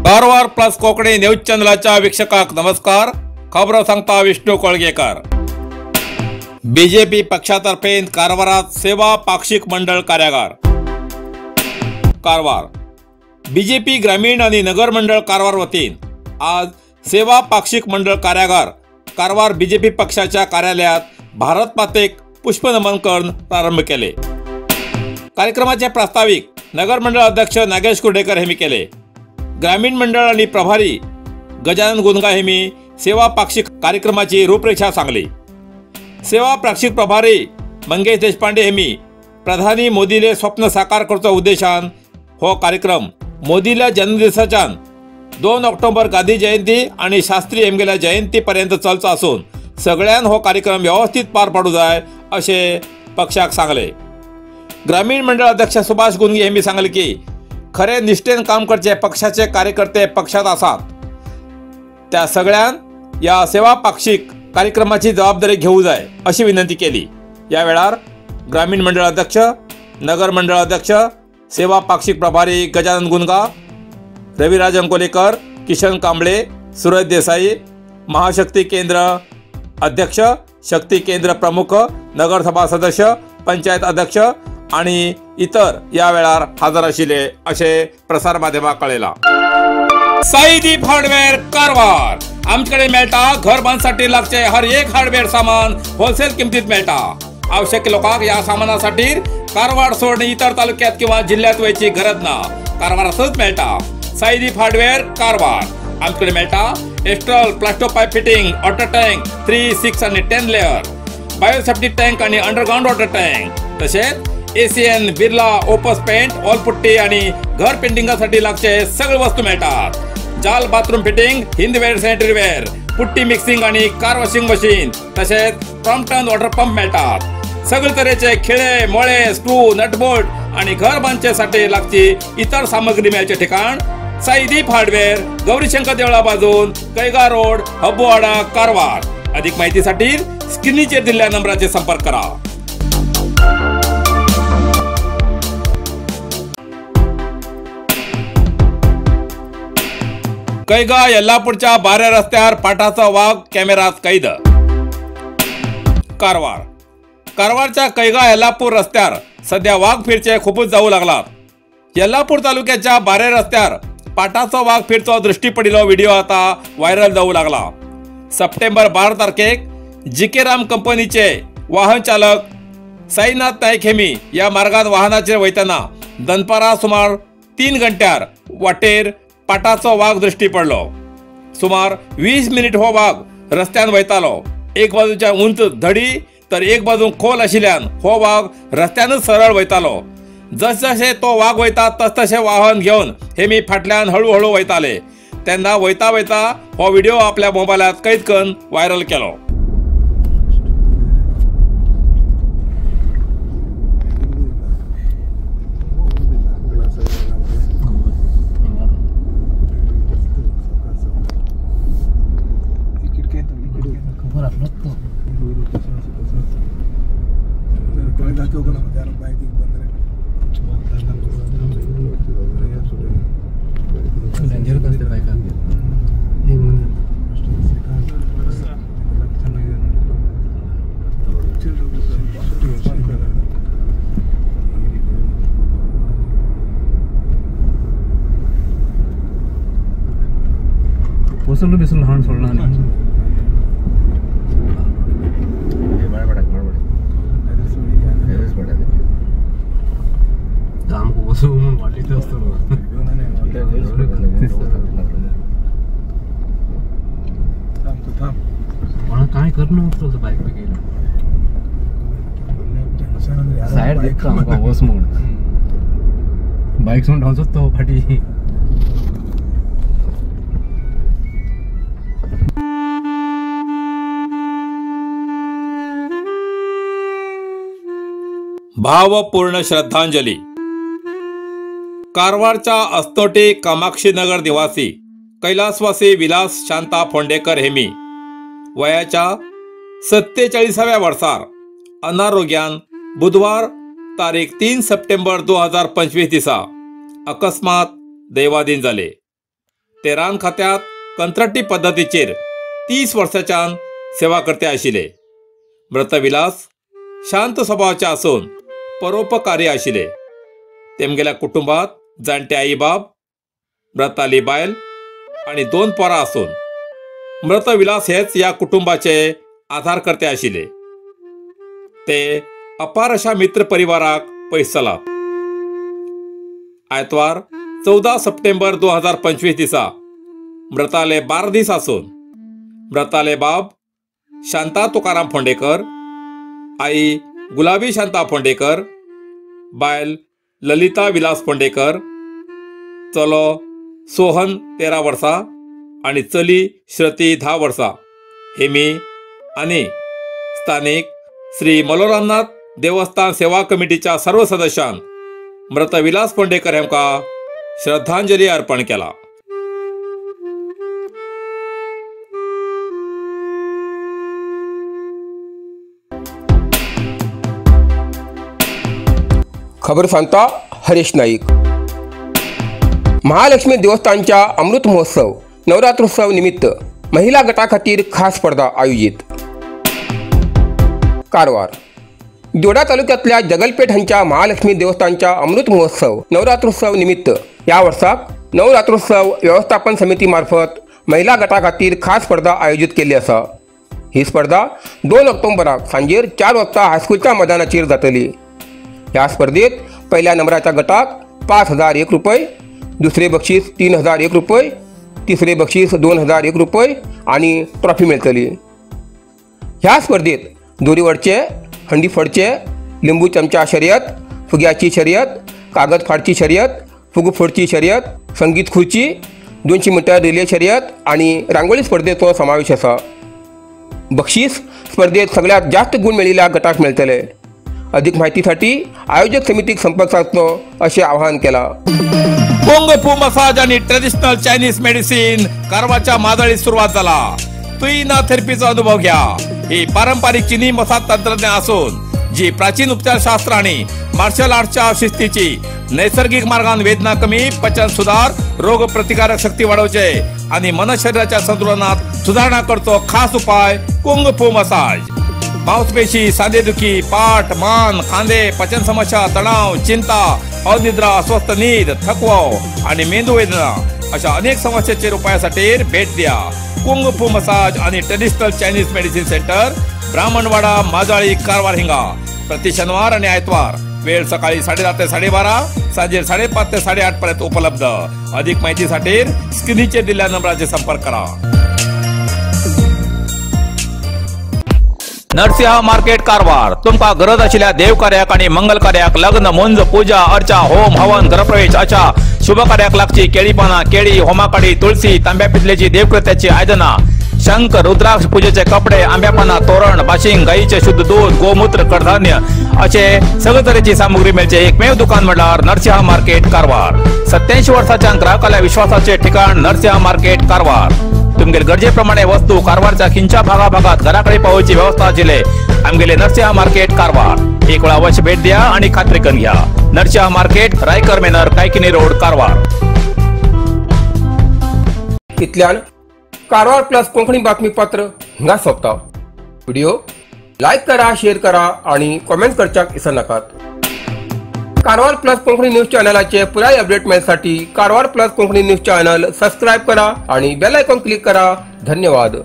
Karwar plus Konkani news चॅनलच्या वीक्षकांक नमस्कार. खबरो सांगता विष्णू कोळगेकर. बीजेपी पक्षातर्फे कारवारात सेवा पाक्षिक मंडळ कार्यागार. कारवार बीजेपी ग्रामीण आणि नगर मंडळ कारवार वतीन आज सेवा पाक्षिक मंडळ कार्यागार कारवार बीजेपी पक्षाच्या कार्यालयात भारत मातेक पुष्पनमन करून प्रारंभ केले. कार्यक्रमाचे प्रास्ताविक नगर मंडळ अध्यक्ष नागेश कुर्डेकर हेमी केले. ग्रामीण मंडळ आणि प्रभारी गजानन गुंगा हेमी सेवा पाक्षिक कार्यक्रमाची रूपरेषा सांगली. सेवा पाक्षिक प्रभारी मंगेश देशपांडे हेमी प्रधानी मोदीले स्वप्न साकार करचो उद्देशान हो कार्यक्रम मोदीला जन्मदिवसाच्यान 2 ऑक्टोबर गांधी जयंती आणि शास्त्री हेमगेल्या जयंती पर्यंत चलचो असून सगळ्यान हो कार्यक्रम व्यवस्थित पार पाडू जाय असे पक्षाक सांगले. ग्रामीण मंडळ अध्यक्ष सुभाष गुंगी हेमी सांगले की खरे निष्ठेन काम करचे पक्षाचे कार्यकर्ते पक्षात आसात. त्या सगळ्यान या सेवा पाक्षिक कार्यक्रमाची जबाबदारी घेऊ जाय अशी विनंती केली. या वेळार ग्रामीण मंडळ अध्यक्ष, नगर मंडळ अध्यक्ष, सेवा पाक्षिक प्रभारी गजानन गुंगा, रविराज अंकोलेकर, किशन कांबळे, सूरज देसाई, महाशक्ती केंद्र अध्यक्ष, शक्ती केंद्र प्रमुख, नगरसभा सदस्य, पंचायत अध्यक्ष आणि इतर या वेळार हजर आशिल्ले असे प्रसार माध्यमांक कळयला. साईदीप हार्डवेअर कारवार आमच्याकडे मेळटा घर बांधसाठी लागचे हर एक हार्डवेअर सामान होलसेल किमतीत मेळटा. आवश्यक लोकांक या सामानासाठी कारवार सोडून इतर तालुक्यात किंवा जिल्ह्यात वयची गरज ना. कारवारातच मेळटा. साईदीप हार्डवेअर कारवार आमच्याकडे मेळटा astral plaster pipe fitting, water tank 3, 6 आणि 10 लेयर, बायोसेफ्टी टँक आणि अंडरग्राउंड वॉटर टँक, तसेच एसीएन, बिर्ला, ओपस पेंट, ऑलपुट्टी आणि घर पेंटिंगासाठी लागचे सगळे वस्तू मिळतात. जाल bathroom fitting, हिंदवेअर, sanitaryware, putty mixing आणि कार वॉशिंग मशीन, तसेच प्रॉम्प्टन वॉटर पंप मिळतात. सगळे तऱ्हेचे खिळे, मोळे, स्क्रू, नटबोल्ट आणि घर बांधण्यासाठी लागची इतर सामग्री मिळायचे ठिकाण साईदीप हार्डवेअर, गौरीशंकर देवळा बाजून, कैगा रोड, हब्बुवाडा, कारवार. अधिक माहितीसाठी स्क्रीनवर दिलेल्या नंबराचे संपर्क करा. कैगा यल्लापूरच्या बाऱ्या रस्त्यावर पाटाचा वाघ कॅमेरात कैद. कारवार कारवारच्या कैगा यल्लापूर रस्त्यावर सध्या वाघ फिरचे खूपच जाऊ लागलात. यल्लापूर तालुक्याच्या बाऱ्या रस्त्यावर पाटाचा वाघ फिरचो दृष्टी पडिल्लो व्हिडिओ आता व्हायरल जाऊ लागला. सप्टेंबर 12 तारखेक जीके राम कंपनीचे वाहन चालक साईनाथ नाईक हेमी या मार्गात वाहनाचेर वयतना दनपारा सुमार 3 घंट्यार वाटेर पाटाचो वाघ दृष्टी पडलो. सुमार 20 मिनिट हो वाघ रस्त्यान वयतालो. एक बाजूच्या उंच धडी तर एक बाजू खोल आशिल्ल्यान हो वाघ रस्त्यानच सरळ वयतालो. जसजसे तो वाघ वयता तसतसे वाहन घेवन हेमी फाटल्यान हळूहळू वयताले. तेन्ना वयता वयता हो व्हिडिओ आपल्या मोबायलात कैद करून व्हायरल केलो. पोसल बिसल हाण सोडला नाही. काय करणं होतं बाईक पे गेलं साईड देखा बस मोड बाईक सोडून धावतो तो फाटी. भावपूर्ण श्रद्धांजली. कारवारच्या अस्तोटी कामाक्षीनगर निवासी कैलासवासी विलास शांता फोंडेकर हेमी वयाच्या 47व्या वर्सार अनारोग्यान बुधवार तारीख 3 सप्टेंबर 2025 दिसा अकस्मात दैवाधीन जाले। ते रान खात्यात कंत्राटी पद्धतीचेर 30 वर्सांच्यान सेवा करते आशिल्ले। मृत विलास शांत स्वभावाचे आसून परोपकारी आशिल्ले। तेमगेल्या कुटुंबात जाणटे आई बाब, मृताली बायल आणि 2 पोरां आसून मृत विलास हेच या कुटुंबाचे आधारकर्ते आशिल्ले। ते अपार अशा मित्र परिवाराक पयस चलात। आयतवार 14 सप्टेंबर 2025 दिसा मृताले 12 दीस आसून मृताले बाब शांता तुकाराम फोंडेकर, आई गुलाबी शांता फोंडेकर, बायल ललिता विलास फोंडेकर, चलो सोहन 13 वर्सां आणि चली श्रुती 10 वर्सां हेमी आणि स्थानिक श्री मल्लोरामनाथ देवस्थान सेवा कमिटीच्या सर्व सदस्यांक मृत विलास फोंडेकर हेमकां श्रद्धांजली अर्पण केला। खबर सांगता हरीश नाईक। महालक्ष्मी देवस्थानच्या अमृत महोत्सव नवरात्रोत्सव निमित्त महिला गटा खातीर खास स्पर्धा आयोजित। कारवार जोडा तालुक्यातल्या जगलपेठ हांच्या महालक्ष्मी देवस्थानच्या अमृत महोत्सव नवरात्रोत्सव निमित्त या वर्साक नवरात्रोत्सव व्यवस्थापन समिती मार्फत महिला गटा खातीर खास स्पर्धा आयोजित केली आसा। ही स्पर्धा 2 ऑक्टोबराक सांजेर 4 वाजता हायस्कूलच्या मैदानाचेर जातली। ह्या स्पर्धेत पहिल्या नंबराच्या गटाक 5001 रुपये, दुसरे बक्षीस 3001 रुपये, तिसरे बक्षीस 2001 रुपये आणि ट्रॉफी मेळटली। ह्या स्पर्धेत दोरीवडचे, हंडी फोडचे, लिंबू चमचा शर्यत, फुग्याची शर्यत, कागद फाडची शर्यत, फुगू फोडची शर्यत, संगीत खुर्ची, 200 मीटर रिले शर्यत आणि रांगोळी स्पर्धेचो समावेश आसा। बक्षीस स्पर्धेत सगळ्यात जास्त गुण मेळिल्ल्या गटाक मेळटले। अधिक माहितीसाठी आयोजक समितीक संपर्क साधचो असे आवाहन केला। कुंग फू मसाज आणि ट्रेडिशनल चायनीज मेडिसिन कारवारच्या माजाळीत सुरुवात झाला। तुईना थेरपीचा अनुभव घ्या। ही पारंपरिक चीनी मसाज तंत्रज्ञान असून जी प्राचीन उपचारशास्त्र आणि मार्शल आर्टच्या शिस्तीची नैसर्गिक मार्गाने वेदना कमी, पचन सुधार, रोग प्रतिकारक शक्ती वाढवचे आणि मन शरीराच्या संतुलनात सुधारणा करतो खास उपाय कुंग फू मसाज। मांसपेशी, सांधेदुखी, पाठ, मान, खांदे, पचन समस्या, तणाव, चिंता, अनिद्रा, अस्वस्थ नींद, थकवा आणि मेंदू वेदना अशा अनेक समस्यांचे उपायासाठी भेट द्या। कुंग फू मसाज आणि traditional Chinese medicine centre, Brahmanwada, Majali, Karwar हिंगा। प्रति शनिवार आणि आयतवार। वेळ सकाळी 10:30 ते 12:30, सांजे 5:30 ते 8:30 पर्यंत उपलब्ध। अधिक माहितीसाठी स्क्रीनचे दिलेल्या नंबराचे संपर्क करा। नरसिंह मार्केट कारवार तुमका गरज असलेल्या देव कार्याक आणि मंगल कार्याक, लग्न, मुंज, पूजा अर्चा, होम, हवन, गृहप्रवेश अशा शुभ कार्याक लागची केळी पाना, केळी, होमाकडी, तुळशी, तांब्या पितलेची देवकृत्याची आयदना, शंख, रुद्राक्ष पूजेचे कपडे, आंब्या पाना, तोरण, बाशिंग, गाईचे शुद्ध दूध, गोमूत्र, कडधान्य असे सगळे तऱ्हेची सामुग्री मिळते एकमेव दुकान म्हणल्यार नरसिंह मार्केट कारवार। 87 वर्षांच्या ग्राहकाला विश्वासाचे ठिकाण नरसिंह मार्केट कारवार। तुमगेर गरजेप्रमाणे वस्तू कारवारच्या खिंच्या भागाभागात घराकडे पावोवची व्यवस्था आशिल्ले आमगेले नरसिंह मार्केट कारवार। एक वेळ अवश्य भेट द्या आणि खात्री करून घ्या। Narsinh market, Raikar manor, Kaikini road, Karwar. इतल्यान कारवार प्लस कोंकणी बातमीपत्र हिंगा सोंपता। व्हिडिओ लाईक करा, शेअर करा आणि कमेंट करच्याक विसरू नकात। कारवार प्लस कोंकणी न्यूज चॅनलाचे पुराय अपडेट मिळण्यासाठी Karwar plus Konkani news channel subscribe करा आणि बेल आयकॉन क्लिक करा। धन्यवाद।